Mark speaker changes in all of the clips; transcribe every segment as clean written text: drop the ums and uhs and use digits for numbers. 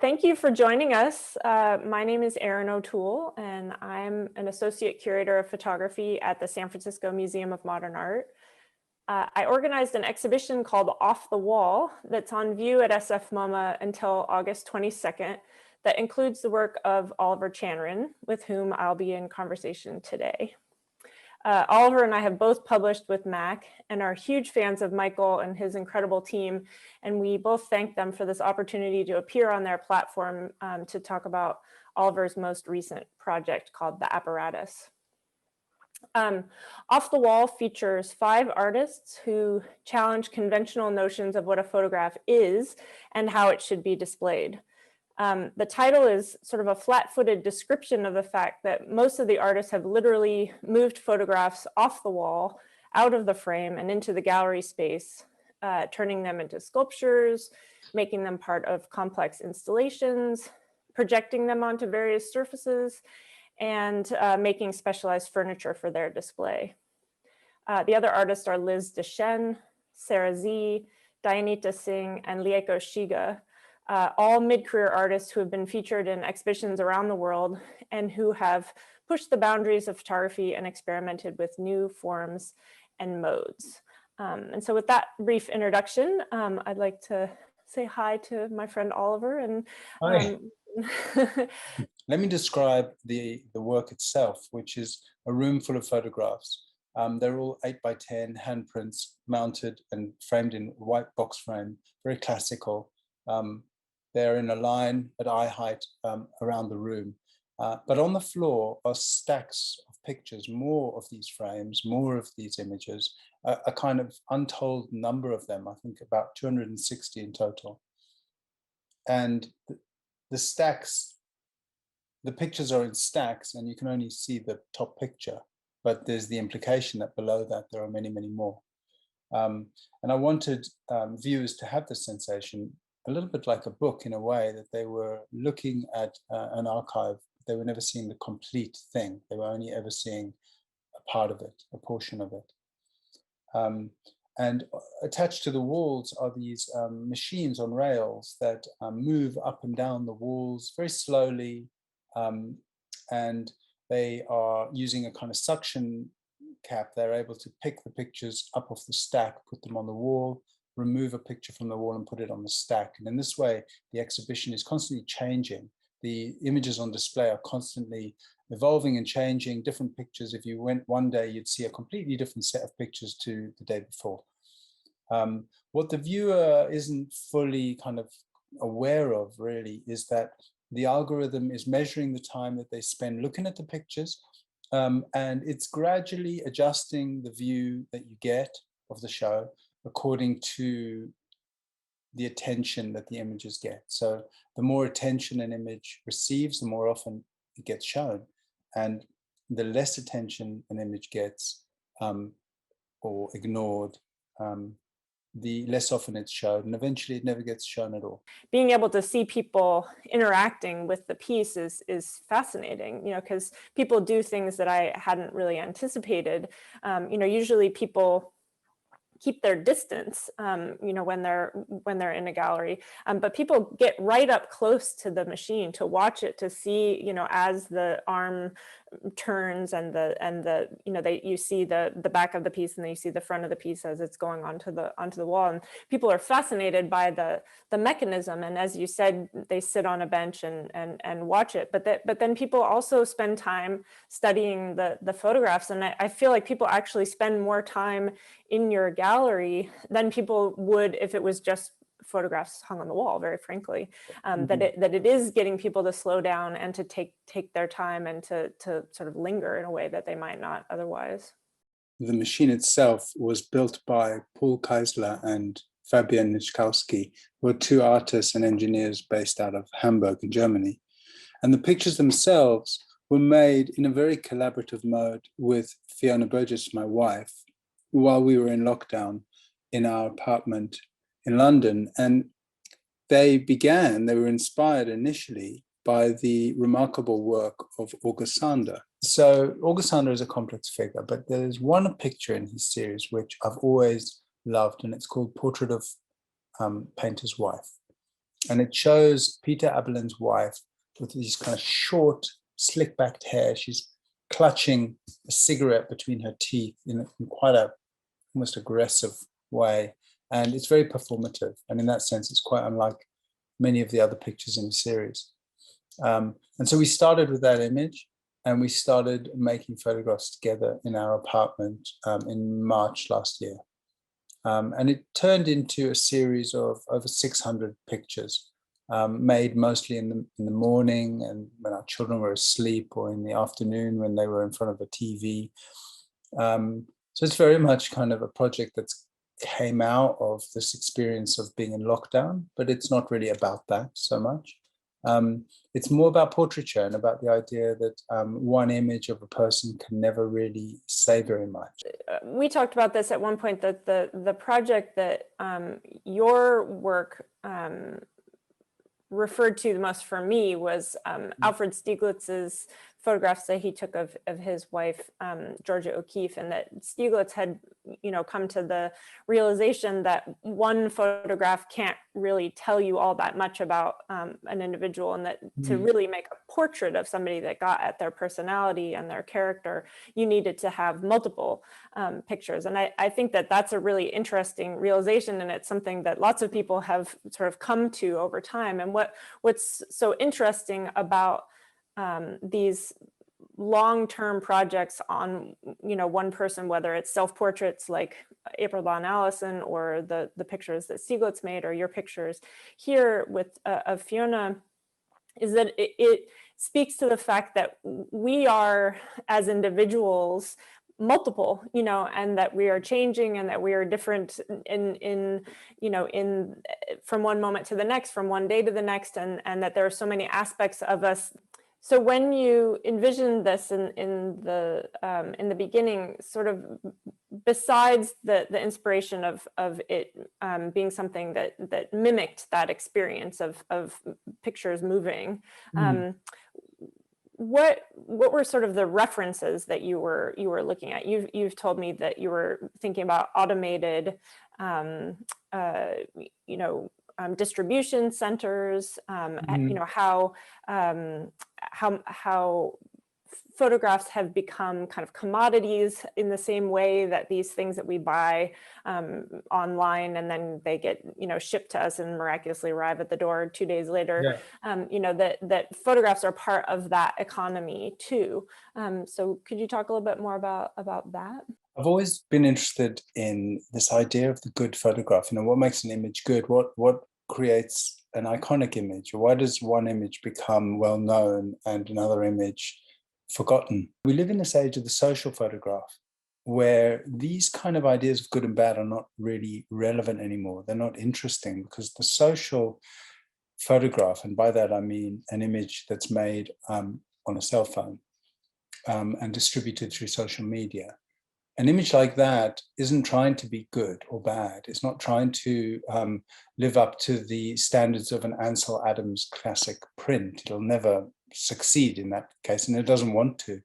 Speaker 1: Thank you for joining us. My name is Erin O'Toole, and I'm an associate curator of photography at the San Francisco Museum of Modern Art. I organized an exhibition called Off the Wall that's on view at SFMOMA until August 22nd that includes the work of Oliver Chanarin, with whom I'll be in conversation today. Oliver and I have both published with MAC and are huge fans of Michael and his incredible team. And we both thank them for this opportunity to appear on their platform to talk about Oliver's most recent project called The Apparatus. Off the Wall features 5 artists who challenge conventional notions of what a photograph is and how it should be displayed. The title is sort of a flat-footed description of the fact that most of the artists have literally moved photographs off the wall, out of the frame and into the gallery space, turning them into sculptures, making them part of complex installations, projecting them onto various surfaces, and making specialized furniture for their display. The other artists are Liz Deschen, Sarah Z, Dayanita Singh, and Lieko Shiga. All mid-career artists who have been featured in exhibitions around the world and who have pushed the boundaries of photography and experimented with new forms and modes. And so with that brief introduction, I'd like to say hi to my friend Oliver. And
Speaker 2: hi. Let me describe the work itself, which is a room full of photographs. They're all 8x10 handprints mounted and framed in white box frame, very classical. They're in a line at eye height around the room. But on the floor are stacks of pictures, more of these frames, more of these images, a kind of untold number of them, I think about 260 in total. And the stacks, the pictures are in stacks and you can only see the top picture, but there's the implication that below that there are many, many more. And I wanted viewers to have the sensation, a little bit like a book in a way, that they were looking at an archive. They were never seeing the complete thing. They were only ever seeing a part of it, a portion of it. And attached to the walls are these machines on rails that move up and down the walls very slowly. And they are using a kind of suction cap. They're able to pick the pictures up off the stack, put them on the wall, remove a picture from the wall and put it on the stack. And in this way, the exhibition is constantly changing. The images on display are constantly evolving and changing, different pictures. If you went one day, you'd see a completely different set of pictures to the day before. What the viewer isn't fully kind of aware of really is that the algorithm is measuring the time that they spend looking at the pictures, and it's gradually adjusting the view that you get of the show according to the attention that the images get. So the more attention an image receives, the more often it gets shown. And the less attention an image gets or ignored, the less often it's shown, and eventually it never gets shown at all.
Speaker 1: Being able to see people interacting with the piece is fascinating, because people do things that I hadn't really anticipated. Usually people keep their distance, when they're in a gallery, but people get right up close to the machine to watch it, to see, as the arm turns and you see the back of the piece and then you see the front of the piece as it's going onto the wall, and people are fascinated by the mechanism. And as you said, they sit on a bench and watch it, but then people also spend time studying the photographs, and I feel like people actually spend more time in your gallery than people would if it was just photographs hung on the wall, very frankly. That it is getting people to slow down and to take their time and to sort of linger in a way that they might not otherwise.
Speaker 2: The machine itself was built by Paul Keisler and Fabian Niczkowski, who are 2 artists and engineers based out of Hamburg in Germany. And the pictures themselves were made in a very collaborative mode with Fiona Burgess, my wife, while we were in lockdown in our apartment in London. And they were inspired initially by the remarkable work of August Sander. So August Sander is a complex figure, but there's one picture in his series which I've always loved, and it's called Portrait of Painter's Wife. And it shows Peter Abelin's wife with these kind of short, slick-backed hair. She's clutching a cigarette between her teeth in quite a almost aggressive way. And it's very performative. And in that sense, it's quite unlike many of the other pictures in the series. And so we started with that image, and we started making photographs together in our apartment in March last year. And it turned into a series of over 600 pictures, made mostly in the morning and when our children were asleep, or in the afternoon when they were in front of a TV. So it's very much kind of a project that's came out of this experience of being in lockdown, but it's not really about that so much. It's more about portraiture and about the idea that one image of a person can never really say very much.
Speaker 1: We talked about this at one point, that the project that your work referred to the most for me was Alfred Stieglitz's photographs that he took of his wife, Georgia O'Keeffe, and that Stieglitz had, come to the realization that one photograph can't really tell you all that much about an individual, and that to really make a portrait of somebody that got at their personality and their character, you needed to have multiple pictures. And I think that that's a really interesting realization, and it's something that lots of people have sort of come to over time. And what's so interesting about these long-term projects on, one person, whether it's self-portraits like April Dawn Allison, or the pictures that Stieglitz made, or your pictures here with of Fiona, is that it speaks to the fact that we are, as individuals, multiple, and that we are changing, and that we are different in from one moment to the next, from one day to the next, and that there are so many aspects of us. So when you envisioned this in the beginning, sort of besides the inspiration of it bing something that mimicked that experience of pictures moving, what were sort of the references that you were looking at? You've told me that you were thinking about automated, distribution centers, how photographs have become kind of commodities in the same way that these things that we buy online, and then they get shipped to us and miraculously arrive at the door 2 days later. That photographs are part of that economy too. So could you talk a little bit more about that?
Speaker 2: I've always been interested in this idea of the good photograph. What makes an image good? What creates an iconic image? Or why does one image become well known and another image forgotten? We live in this age of the social photograph, where these kind of ideas of good and bad are not really relevant anymore. They're not interesting, because the social photograph, and by that I mean an image that's made on a cell phone and distributed through social media. An image like that isn't trying to be good or bad. It's not trying to live up to the standards of an Ansel Adams classic print. It'll never succeed in that case, and it doesn't want to.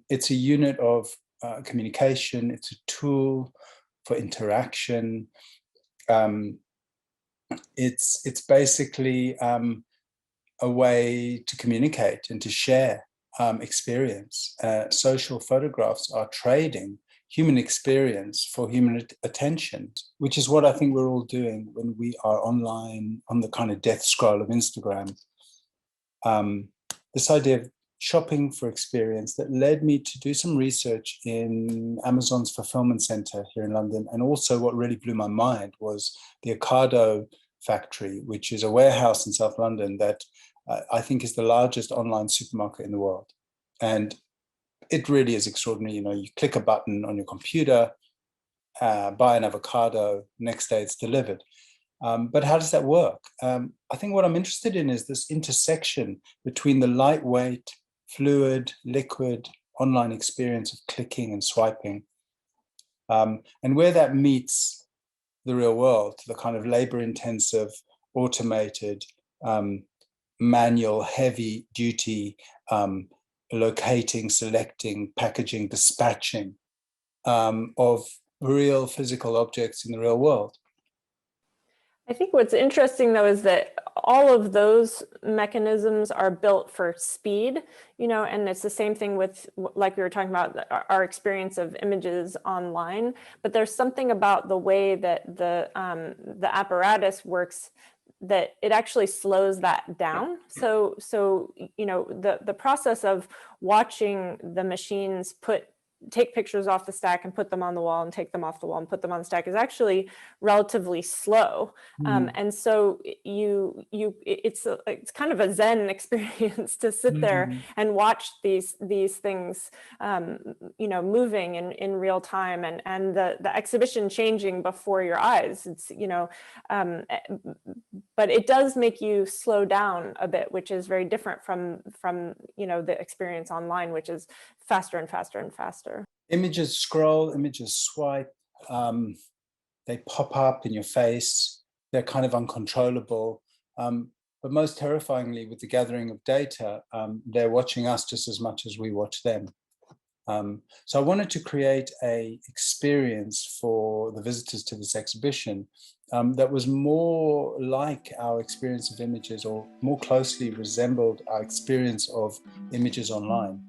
Speaker 2: It's a unit of communication. It's a tool for interaction. It's basically a way to communicate and to share experience. Social photographs are trading human experience for human attention, which is what I think we're all doing when we are online on the kind of death scroll of Instagram. This idea of shopping for experience that led me to do some research in Amazon's fulfillment center here in London. And also what really blew my mind was the Ocado factory, which is a warehouse in South London that I think is the largest online supermarket in the world. And it really is extraordinary. You click a button on your computer, buy an avocado, next day it's delivered. But how does that work? I think what I'm interested in is this intersection between the lightweight, fluid, liquid online experience of clicking and swiping, and where that meets the real world, the kind of labor-intensive, automated, manual, heavy-duty locating, selecting, packaging, dispatching of real physical objects in the real world.
Speaker 1: I think what's interesting though is that all of those mechanisms are built for speed, and it's the same thing with, like we were talking about, our experience of images online. But there's something about the way that the apparatus works that it actually slows that down. So the process of watching the machines take pictures off the stack and put them on the wall and take them off the wall and put them on the stack is actually relatively slow. And so it's kind of a Zen experience to sit there and watch these things, moving in real time, and the exhibition changing before your eyes. It's, but it does make you slow down a bit, which is very different from the experience online, which is faster and faster and faster.
Speaker 2: Images scroll, images swipe, they pop up in your face, they're kind of uncontrollable. But most terrifyingly, with the gathering of data, they're watching us just as much as we watch them. So I wanted to create an experience for the visitors to this exhibition that was more like our experience of images, or more closely resembled our experience of images online.